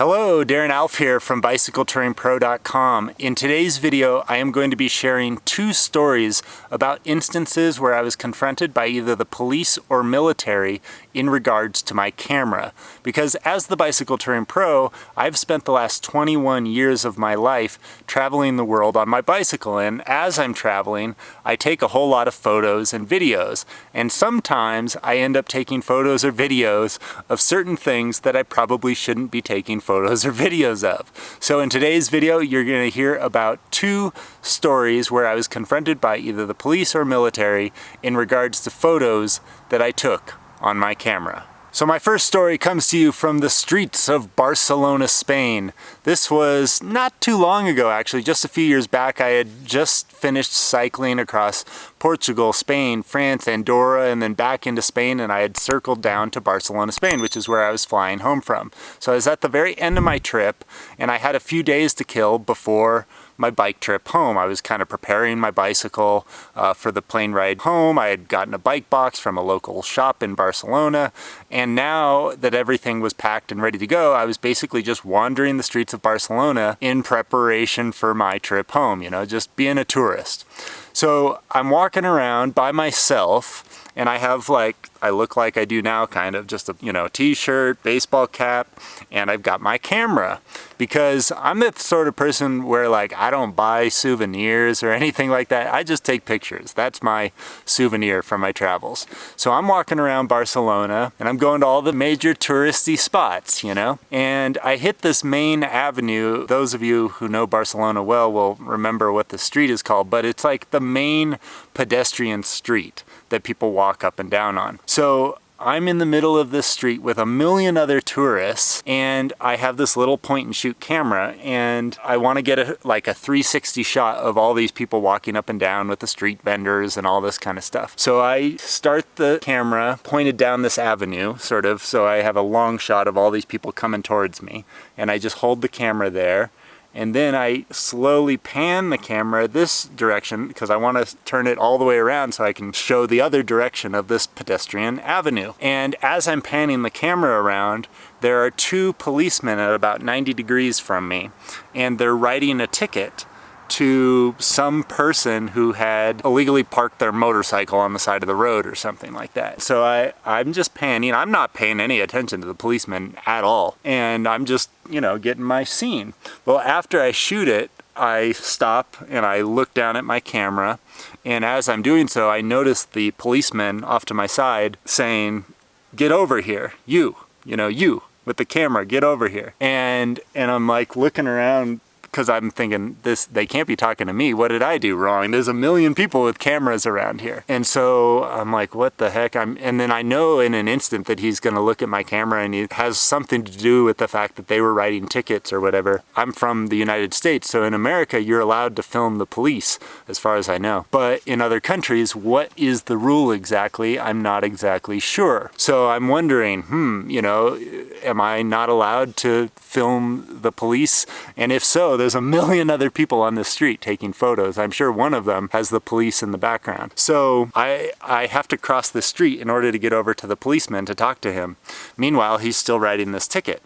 Hello, Darren Alf here from BicycleTouringPro.com. In today's video, I am going to be sharing two stories about instances where I was confronted by either the police or military in regards to my camera. Because as the Bicycle Touring Pro, I've spent the last 21 years of my life traveling the world on my bicycle, and as I'm traveling, I take a whole lot of photos and videos. And sometimes I end up taking photos or videos of certain things that I probably shouldn't be taking photos or videos of. So in today's video, you're going to hear about two stories where I was confronted by either the police or military in regards to photos that I took on my camera. So my first story comes to you from the streets of Barcelona, Spain. This was not too long ago, actually. Just a few years back, I had just finished cycling across Portugal, Spain, France, Andorra, and then back into Spain, and I had circled down to Barcelona, Spain, which is where I was flying home from. So I was at the very end of my trip, and I had a few days to kill before my bike trip home. I was kind of preparing my bicycle for the plane ride home. I had gotten a bike box from a local shop in Barcelona, and now that everything was packed and ready to go, I was basically just wandering the streets of Barcelona in preparation for my trip home, you know, just being a tourist. So I'm walking around by myself, and I have I look like I do now, kind of just a, t-shirt, baseball cap, and I've got my camera, because I'm the sort of person where I don't buy souvenirs or anything like that. I just take pictures. That's my souvenir from my travels. So I'm walking around Barcelona, and I'm going to all the major touristy spots, and I hit this main avenue. Those of you who know Barcelona well will remember what the street is called, but it's like the main pedestrian street that people walk up and down on. So I'm in the middle of this street with a million other tourists, and I have this little point and shoot camera, and I want to get a 360 shot of all these people walking up and down with the street vendors and all this kind of stuff. So I start the camera pointed down this avenue, sort of, so I have a long shot of all these people coming towards me, and I just hold the camera there. And then I slowly pan the camera this direction because I want to turn it all the way around so I can show the other direction of this pedestrian avenue. And as I'm panning the camera around, there are two policemen at about 90 degrees from me, and they're writing a ticket to some person who had illegally parked their motorcycle on the side of the road or something like that. So I'm just panning. I'm not paying any attention to the policeman at all. And I'm just, getting my scene. Well, after I shoot it, I stop and I look down at my camera. And as I'm doing so, I notice the policeman off to my side saying, "Get over here, you with the camera, get over here." And I'm looking around, because I'm thinking, they can't be talking to me. What did I do wrong? There's a million people with cameras around here. And so I'm like, what the heck? And then I know in an instant that he's going to look at my camera, and it has something to do with the fact that they were writing tickets or whatever. I'm from the United States, so in America, you're allowed to film the police, as far as I know. But in other countries, what is the rule exactly? I'm not exactly sure. So I'm wondering, am I not allowed to film the police? And if so, there's a million other people on the street taking photos. I'm sure one of them has the police in the background. So I have to cross the street in order to get over to the policeman to talk to him. Meanwhile, he's still writing this ticket.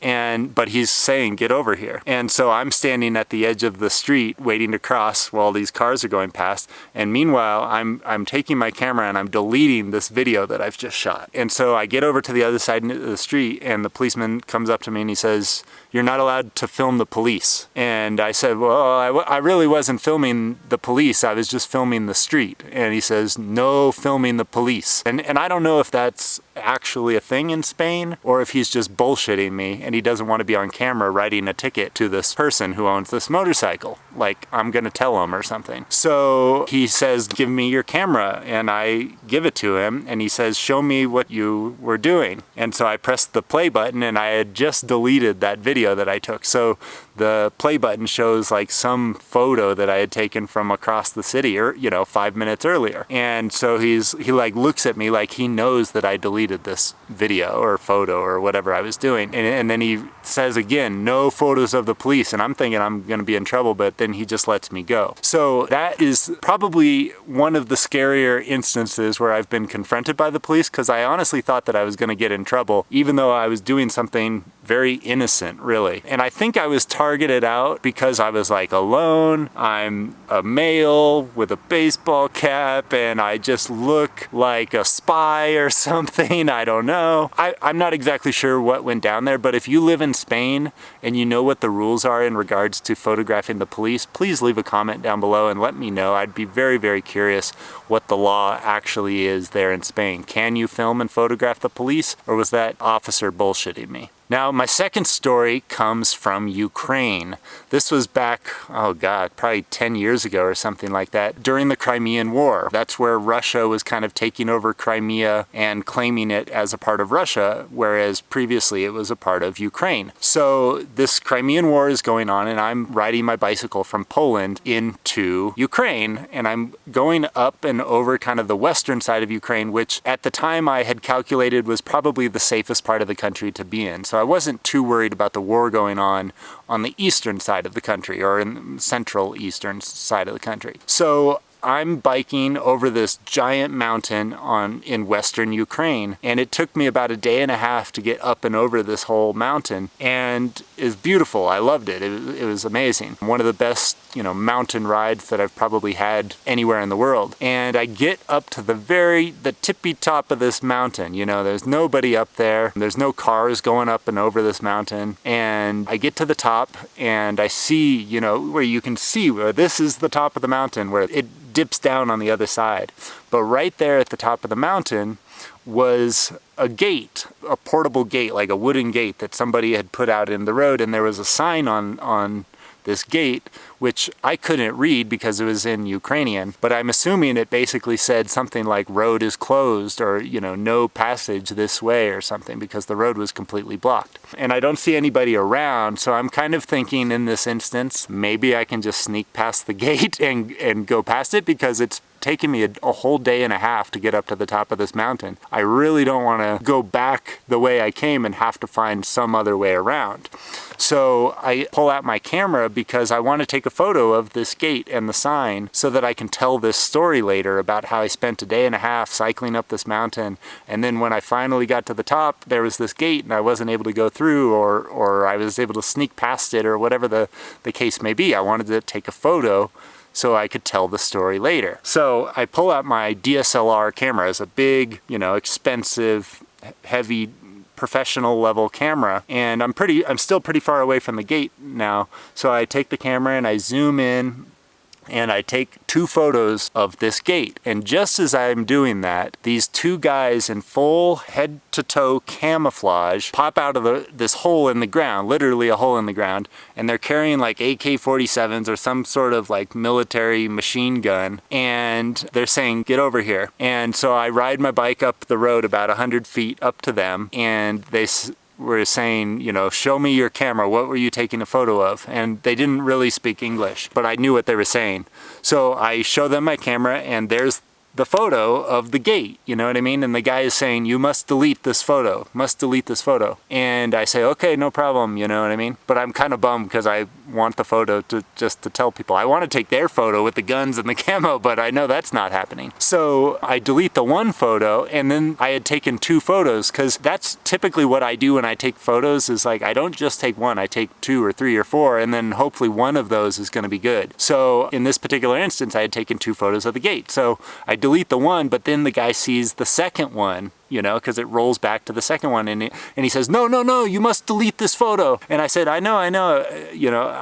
But he's saying, "Get over here." And so I'm standing at the edge of the street waiting to cross while these cars are going past. And meanwhile, I'm taking my camera and I'm deleting this video that I've just shot. And so I get over to the other side of the street, and the policeman comes up to me and he says, "You're not allowed to film the police." And I said, "Well, I really wasn't filming the police. I was just filming the street." And he says, "No filming the police." And I don't know if that's actually a thing in Spain, or if he's just bullshitting me and he doesn't want to be on camera writing a ticket to this person who owns this motorcycle. I'm gonna tell him or something. So he says, "Give me your camera," and I give it to him, and he says, "Show me what you were doing." And so I pressed the play button, and I had just deleted that video that I took. So the play button shows some photo that I had taken from across the city, or 5 minutes earlier. And so he looks at me like he knows that I deleted this video or photo or whatever I was doing. And then he says again, "No photos of the police." And I'm thinking I'm gonna be in trouble, but then he just lets me go. So that is probably one of the scarier instances where I've been confronted by the police, because I honestly thought that I was gonna get in trouble, even though I was doing something very innocent, really. And I think I was targeted out because I was like alone, I'm a male with a baseball cap, and I just look like a spy or something, I don't know. I'm not exactly sure what went down there, but if you live in Spain and you know what the rules are in regards to photographing the police, please leave a comment down below and let me know. I'd be very, very curious what the law actually is there in Spain. Can you film and photograph the police, or was that officer bullshitting me? Now, my second story comes from Ukraine. This was back, oh God, probably 10 years ago or something like that, during the Crimean War. That's where Russia was kind of taking over Crimea and claiming it as a part of Russia, whereas previously it was a part of Ukraine. So this Crimean War is going on, and I'm riding my bicycle from Poland into Ukraine, and I'm going up and over kind of the western side of Ukraine, which at the time I had calculated was probably the safest part of the country to be in. So I wasn't too worried about the war going on the eastern side of the country, or in the central eastern side of the country. So I'm biking over this giant mountain in western Ukraine, and it took me about a day and a half to get up and over this whole mountain, and it's beautiful. I loved it. It was amazing. One of the best, mountain rides that I've probably had anywhere in the world. And I get up to the tippy top of this mountain. There's nobody up there. There's no cars going up and over this mountain. And I get to the top, and I see, where you can see where this is the top of the mountain, where it dips down on the other side. But right there at the top of the mountain was a gate, a portable gate, like a wooden gate that somebody had put out in the road, and there was a sign on this gate, which I couldn't read because it was in Ukrainian, but I'm assuming it basically said something like road is closed, or, no passage this way or something, because the road was completely blocked. And I don't see anybody around, so I'm kind of thinking in this instance, maybe I can just sneak past the gate and go past it, because it's taken me a whole day and a half to get up to the top of this mountain. I really don't want to go back the way I came and have to find some other way around. So I pull out my camera because I want to take a photo of this gate and the sign so that I can tell this story later about how I spent a day and a half cycling up this mountain, and then when I finally got to the top, there was this gate and I wasn't able to go through, or I was able to sneak past it, or whatever the case may be. I wanted to take a photo so I could tell the story later. So I pull out my DSLR camera. It's a big, expensive, heavy, professional level camera, and I'm still pretty far away from the gate now. So I take the camera and I zoom in, and I take 2 photos of this gate. And just as I'm doing that, these 2 guys in full head-to-toe camouflage pop out of this hole in the ground, literally a hole in the ground, and they're carrying like AK-47s or some sort of like military machine gun, and they're saying, "Get over here." And so I ride my bike up the road about 100 feet up to them, and they were saying, "Show me your camera. What were you taking a photo of?" And they didn't really speak English, but I knew what they were saying. So I show them my camera, and there's the photo of the gate, you know what I mean? And the guy is saying, "You must delete this photo, must delete this photo." And I say, "Okay, no problem," you know what I mean? But I'm kind of bummed because I want the photo to tell people. I want to take their photo with the guns and the camo, but I know that's not happening. So I delete the one photo, and then I had taken 2 photos, because that's typically what I do when I take photos, is like, I don't just take one, I take 2 or 3 or 4, and then hopefully one of those is going to be good. So in this particular instance, I had taken 2 photos of the gate. So I delete the one, but then the guy sees the second one, because it rolls back to the second one, and he says, no, you must delete this photo. And I said, I know,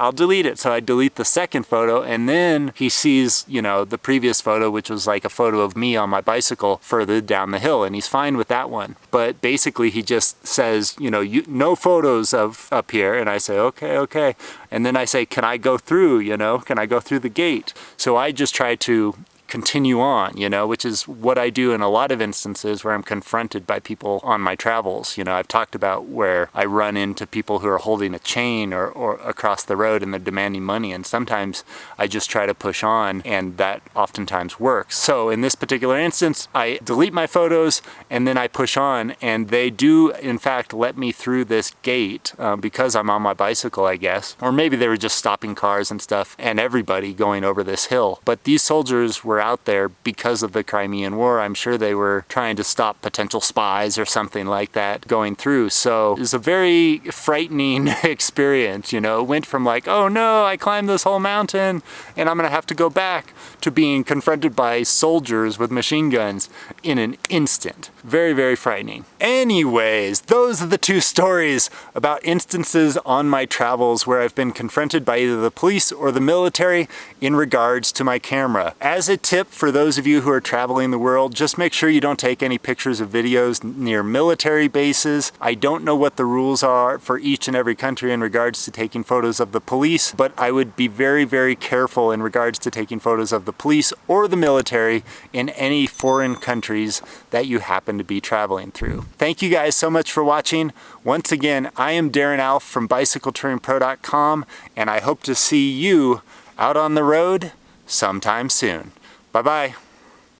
I'll delete it. So I delete the second photo, and then he sees, the previous photo, which was like a photo of me on my bicycle further down the hill, and he's fine with that one. But basically he just says, no photos of up here. And I say, okay. And then I say, can I go through, can I go through the gate? So I just try to continue on, which is what I do in a lot of instances where I'm confronted by people on my travels. I've talked about where I run into people who are holding a chain or across the road, and they're demanding money, and sometimes I just try to push on, and that oftentimes works. So in this particular instance, I delete my photos and then I push on, and they do in fact let me through this gate because I'm on my bicycle, I guess. Or maybe they were just stopping cars and stuff and everybody going over this hill. But these soldiers were were out there because of the Crimean War. I'm sure they were trying to stop potential spies or something like that going through. So it was a very frightening experience, you know. It went from like, oh no, I climbed this whole mountain and I'm gonna have to go back, to being confronted by soldiers with machine guns in an instant. Very, very frightening. Anyways, those are the two stories about instances on my travels where I've been confronted by either the police or the military in regards to my camera. As a tip for those of you who are traveling the world, just make sure you don't take any pictures or videos near military bases. I don't know what the rules are for each and every country in regards to taking photos of the police, but I would be very, very careful in regards to taking photos of the police or the military in any foreign countries that you happen to be traveling through. Thank you guys so much for watching. Once again, I am Darren Alf from BicycleTouringPro.com, and I hope to see you out on the road sometime soon. Bye-bye.